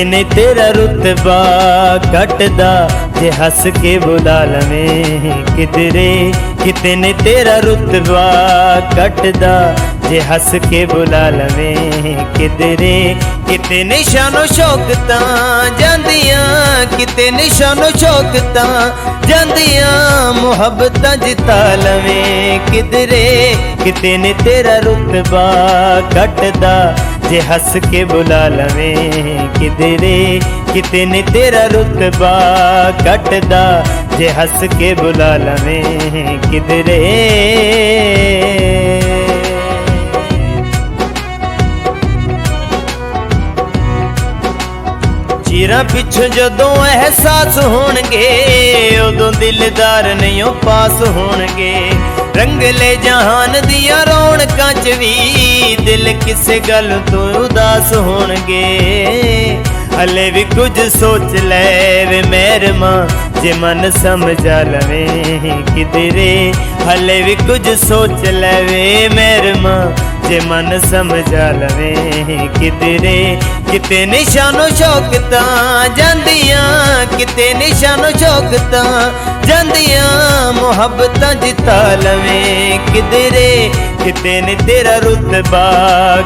ने तेरा रुतबा घटदा जे हस के बुला लवें किधरे, कितने तेरा रुतबा घटदा जे हस के बुला लवें किधरे। कितने शानो शौकतां जांदियां, कितने शानो शौकतां जांदियां मुहब्बतां जिता लवें किधरे। कितने तेरा रुतबा घटदा जे हस के बुला लवें किधरे। कितने तेरा रुतबा घटदा जे हस के बुला लवें किधरे। चीरां पिछों जदों एहसास होणगे उदों दिलदार नहीं पास होणगे। रंगले जहान दिया रौनकां च भी दिल किसे गल तो उदास होणगे। हले भी कुछ सोच ले वे मेहरमा जे मन समझा लवें किधरे। हले भी कुछ सोच ले वे मेहरमा जे मन समझा लवें किधरे। किते निशानो शौकतां जांदियां, किते निशानो शौकतां जांदियां मुहब्बतां जिता लवें किधरे। किते ने तेरा रुतबा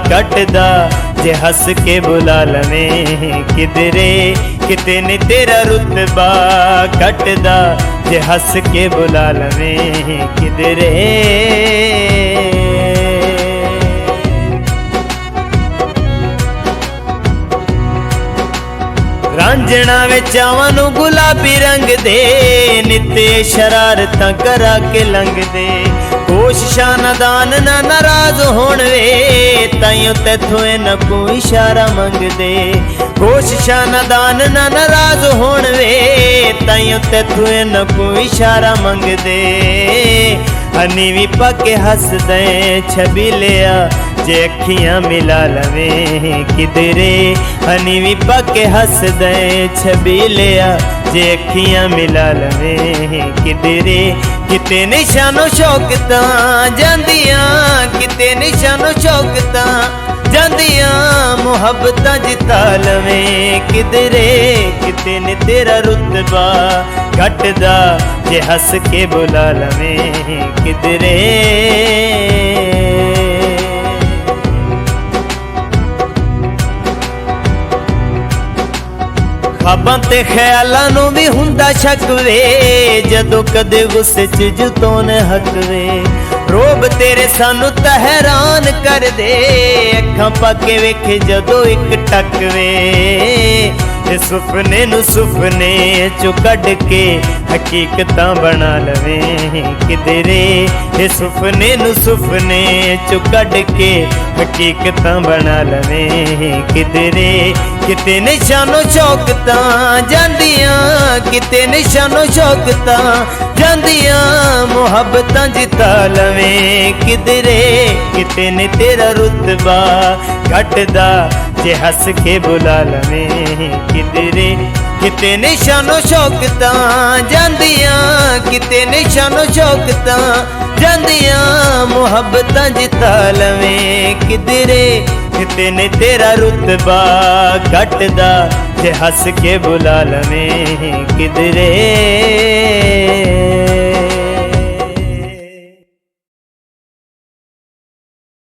घटदा जे हस के बुला लवें किधरे। किते ने तेरा रुतबा घटदा जे हस के बुला लवें किधरे। रांझना वे चावां नूं गुलाबी रंग दे नित्ते शरारतां करा के लंघ दे। कोशिशां नादान ना नाराज होण वे ताइयों तैथों न कोई इशारा मंग दे। कोशिशां नादान ना नाराज होण वे ताइयों तैथों न कोई इशारा मंग दे। हनी भी पाके हस दे छबीलिया जे अखियां मिला लवें किधरे। हनी भी पाके हस दे छबीलिया जे अखियां मिला लवें किधरे। किते निशानो शौकतां जांदियां, किते निशानो शौकतां जांदियां मुहब्बतां जिता लवें किधरे। किते ने तेरा रुतबा घटदा जे हस के बुला लवें किधरे। ख्वाबां ते ख्यालां नूं भी हुंदा शक वे जदों कदे गुस्से च जुतों ने हक वे। रोब तेरे सानू तां हैरान कर दे अखां पाके वेखे जदों एक टक वे। सुपने नू सुपने चो कढ के हकीकतां बना लवें किधरे। सुपने नू सुपने चो कढ के हकीकतां बना लवें किधरे। किते निशानो शौकतां जांदियां, किते निशानो शौकतां जांदियां मुहब्बतां जिता लवें किधरे। किते ने तेरा रुतबा घटदा जे हस के बुला लवें किधरे। किते निशानो शौकतां जांदियां, किते निशानो शौकतां जांदियां मुहब्बतां जिता लवें किधरे। किते ने तेरा रुतबा घटदा जे हस के बुला लवें किधरे।